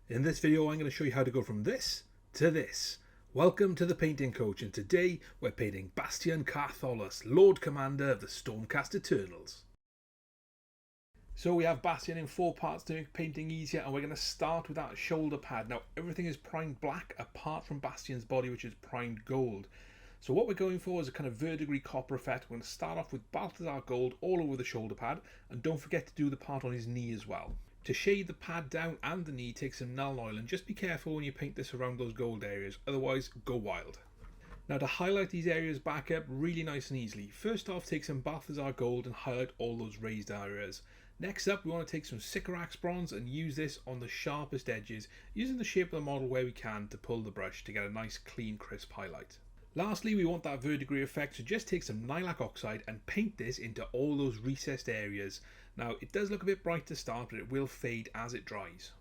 In this video I'm going to show you how to go from this to this. Welcome to the Painting Coach, and today we're painting Bastian Carthalos, Lord Commander of the Stormcast Eternals. So we have Bastian in 4 parts to make painting easier, and we're going to start with that shoulder pad. Now everything is primed black apart from Bastian's body, which is primed gold. So what we're going for is a kind of verdigris copper effect. We're going to start off with Balthasar Gold all over the shoulder pad, and don't forget to do the part on his knee as well. To shade the pad down and the knee, take some Nuln Oil, and just be careful when you paint this around those gold areas, otherwise go wild. Now to highlight these areas back up really nice and easily, first off take some Balthasar Gold and highlight all those raised areas. Next up we want to take some Sycorax Bronze and use this on the sharpest edges, using the shape of the model where we can to pull the brush to get a nice clean crisp highlight. Lastly, we want that verdigris effect, so just take some Nihilakh Oxide and paint this into all those recessed areas. Now it does look a bit bright to start, but it will fade as it dries.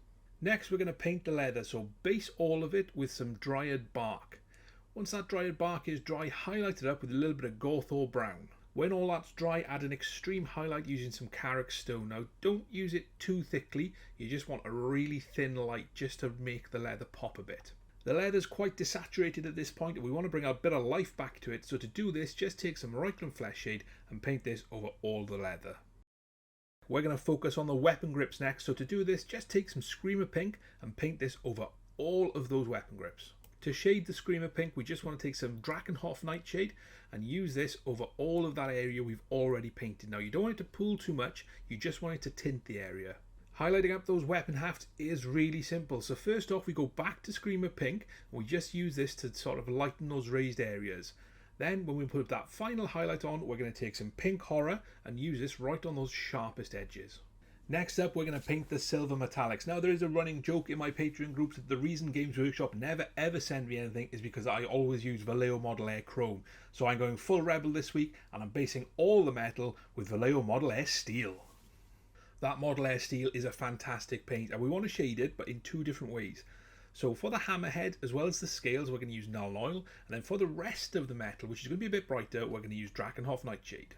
Next we're going to paint the leather, so base all of it with some Dryad Bark. Once that Dryad Bark is dry, highlight it up with a little bit of Gorthor Brown. When all that's dry, add an extreme highlight using some Karak Stone. Now don't use it too thickly, you just want a really thin light just to make the leather pop a bit. The leather is quite desaturated at this point and we want to bring a bit of life back to it, so to do this just take some Reikland Flesh Shade and paint this over all the leather. We're going to focus on the weapon grips next, so to do this just take some Screamer Pink and paint this over all of those weapon grips. To shade the Screamer Pink we just want to take some Drakenhoff Nightshade and use this over all of that area we've already painted. Now you don't want it to pool too much, you just want it to tint the area. Highlighting up those weapon hafts is really simple. So first off we go back to Screamer Pink and we just use this to sort of lighten those raised areas. Then when we put that final highlight on, we're going to take some Pink Horror and use this right on those sharpest edges. Next up we're going to paint the silver metallics. Now there is a running joke in my Patreon groups that the reason Games Workshop never ever send me anything is because I always use Vallejo Model Air Chrome. So I'm going full rebel this week and I'm basing all the metal with Vallejo Model Air Steel. That Model Air Steel is a fantastic paint and we want to shade it, but in 2 different ways. So for the hammerhead as well as the scales we're going to use Nuln Oil, and then for the rest of the metal, which is going to be a bit brighter, we're going to use Drakenhoff Nightshade.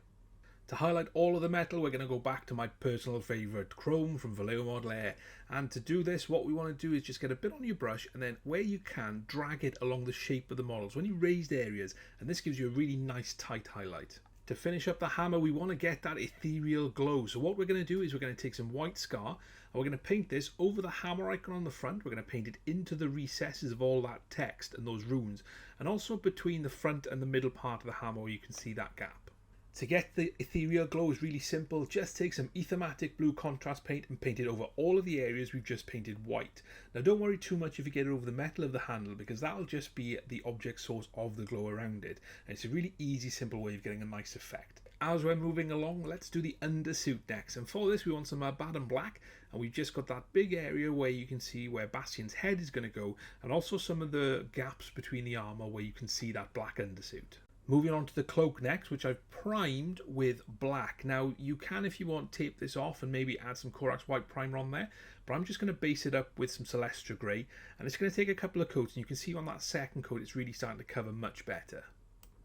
To highlight all of the metal we're going to go back to my personal favourite Chrome from Vallejo Model Air, and to do this what we want to do is just get a bit on your brush and then where you can drag it along the shape of the models when you raised areas, and this gives you a really nice tight highlight. To finish up the hammer we want to get that ethereal glow, so what we're going to do is we're going to take some white Scar and we're going to paint this over the hammer icon on the front. We're going to paint it into the recesses of all that text and those runes, and also between the front and the middle part of the hammer where you can see that gap. To get the ethereal glow is really simple, just take some Aethermatic Blue contrast paint and paint it over all of the areas we've just painted white. Now don't worry too much if you get it over the metal of the handle, because that'll just be the object source of the glow around it, and it's a really easy simple way of getting a nice effect. As we're moving along, let's do the undersuit next, and for this we want some Abaddon Black, and we've just got that big area where you can see where Bastian's head is going to go, and also some of the gaps between the armour where you can see that black undersuit. Moving on to the cloak next, which I've primed with black. Now you can, if you want, tape this off and maybe add some Corax white primer on there, but I'm just going to base it up with some Celestra Grey, and it's going to take a couple of coats, and you can see on that second coat it's really starting to cover much better.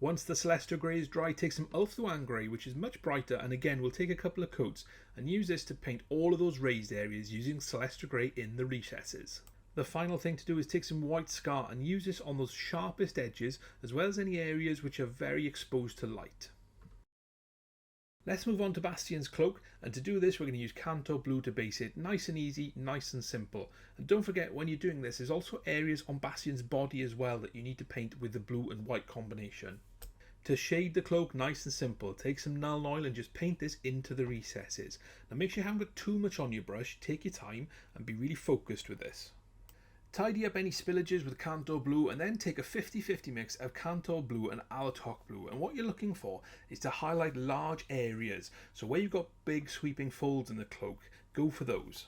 Once the Celestra Grey is dry, take some Ulthuan Grey, which is much brighter, and again we'll take a couple of coats and use this to paint all of those raised areas using Celestra Grey in the recesses. The final thing to do is take some white Scar and use this on those sharpest edges as well as any areas which are very exposed to light. Let's move on to Bastian's cloak, and to do this we're going to use Kantor Blue to base it. Nice and easy, nice and simple. And don't forget when you're doing this there's also areas on Bastian's body as well that you need to paint with the blue and white combination. To shade the cloak nice and simple, take some Nuln Oil and just paint this into the recesses. Now make sure you haven't got too much on your brush, take your time and be really focused with this. Tidy up any spillages with Kantor Blue and then take a 50-50 mix of Kantor Blue and Alaitoc Blue, and what you're looking for is to highlight large areas, so where you've got big sweeping folds in the cloak, go for those.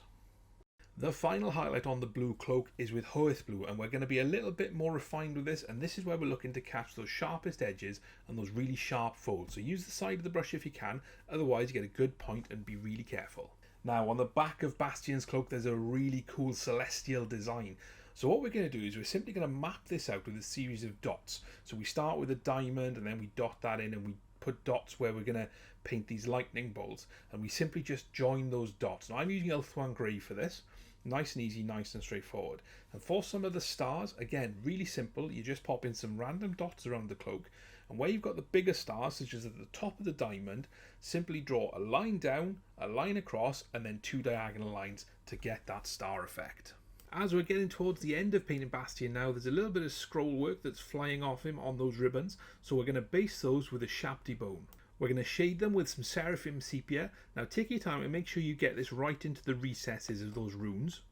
The final highlight on the blue cloak is with Hoeth Blue, and we're going to be a little bit more refined with this, and this is where we're looking to catch those sharpest edges and those really sharp folds, so use the side of the brush if you can, otherwise you get a good point and be really careful. Now on the back of Bastian's cloak there's a really cool celestial design. So what we're going to do is we're simply going to map this out with a series of dots. So we start with a diamond and then we dot that in and we put dots where we're going to paint these lightning bolts, and we simply just join those dots. Now I'm using Ulthuan Grey for this. Nice and easy, nice and straightforward. And for some of the stars, again, really simple. You just pop in some random dots around the cloak, and where you've got the bigger stars, such as at the top of the diamond, simply draw a line down, a line across, and then 2 diagonal lines to get that star effect. As we're getting towards the end of painting Bastian now, there's a little bit of scroll work that's flying off him on those ribbons, so we're going to base those with a Shabti bone. We're going to shade them with some Seraphim Sepia. Now take your time and make sure you get this right into the recesses of those runes.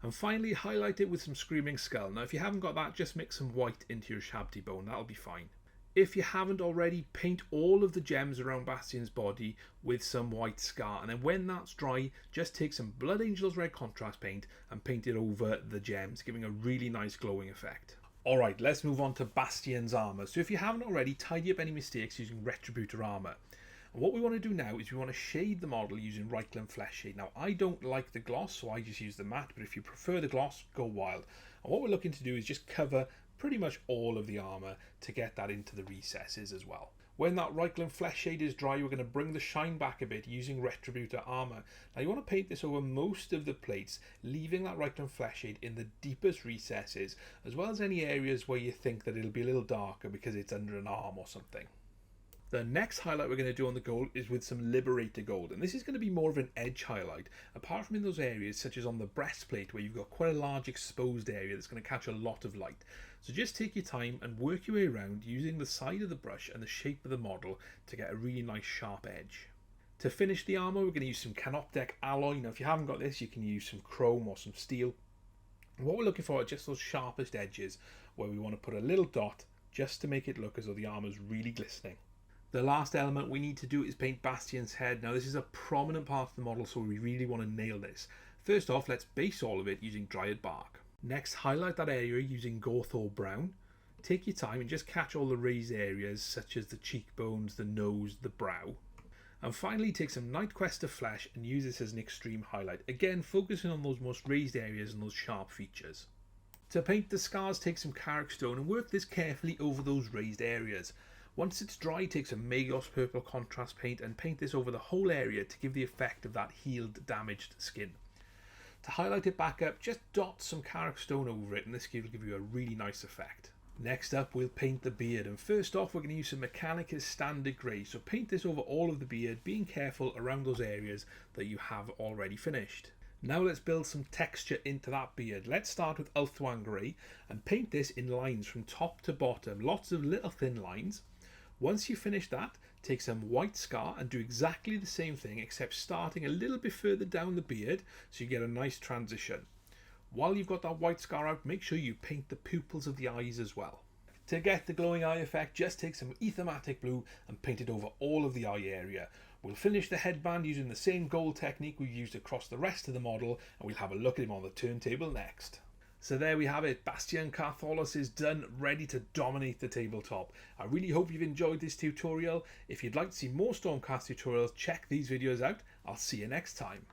And finally highlight it with some Screaming Skull. Now if you haven't got that, just mix some white into your Shabti bone, that'll be fine. If you haven't already, paint all of the gems around Bastian's body with some white scar, and then when that's dry, just take some Blood Angels Red contrast paint and paint it over the gems, giving a really nice glowing effect. Alright, let's move on to Bastian's armour. So if you haven't already, tidy up any mistakes using Retributor armour. And what we want to do now is we want to shade the model using Reikland Flesh Shade. Now I don't like the gloss, so I just use the matte, but if you prefer the gloss, go wild. And what we're looking to do is just cover pretty much all of the armour to get that into the recesses as well. When that Reikland Flesh Shade is dry, we're going to bring the shine back a bit using Retributor armour. Now you want to paint this over most of the plates, leaving that Reikland Flesh Shade in the deepest recesses, as well as any areas where you think that it'll be a little darker because it's under an arm or something. The next highlight we're going to do on the gold is with some Liberator Gold, and this is going to be more of an edge highlight, apart from in those areas such as on the breastplate where you've got quite a large exposed area that's going to catch a lot of light. So just take your time and work your way around using the side of the brush and the shape of the model to get a really nice sharp edge. To finish the armour, we're going to use some Canoptek Alloy. Now if you haven't got this, you can use some chrome or some steel. And what we're looking for are just those sharpest edges where we want to put a little dot just to make it look as though the armour's really glistening. The last element we need to do is paint Bastian's head. Now this is a prominent part of the model, so we really want to nail this. First off, let's base all of it using Dryad Bark. Next, highlight that area using Gorthor Brown. Take your time and just catch all the raised areas such as the cheekbones, the nose, the brow. And finally take some Night Questor Flesh and use this as an extreme highlight. Again, focusing on those most raised areas and those sharp features. To paint the scars, take some Karak Stone and work this carefully over those raised areas. Once it's dry, take some Magos Purple contrast paint and paint this over the whole area to give the effect of that healed, damaged skin. To highlight it back up, just dot some Karak Stone over it and this will give you a really nice effect. Next up, we'll paint the beard, and first off we're going to use some Mechanicus Standard Grey, so paint this over all of the beard, being careful around those areas that you have already finished. Now let's build some texture into that beard. Let's start with Ulthuan Grey and paint this in lines from top to bottom, lots of little thin lines. Once you finish that, take some white scar and do exactly the same thing except starting a little bit further down the beard so you get a nice transition. While you've got that white scar out, make sure you paint the pupils of the eyes as well. To get the glowing eye effect, just take some Aethermatic Blue and paint it over all of the eye area. We'll finish the headband using the same gold technique we've used across the rest of the model, and we'll have a look at him on the turntable next. So there we have it, Bastian Carthalos is done, ready to dominate the tabletop. I really hope you've enjoyed this tutorial. If you'd like to see more Stormcast tutorials, check these videos out. I'll see you next time.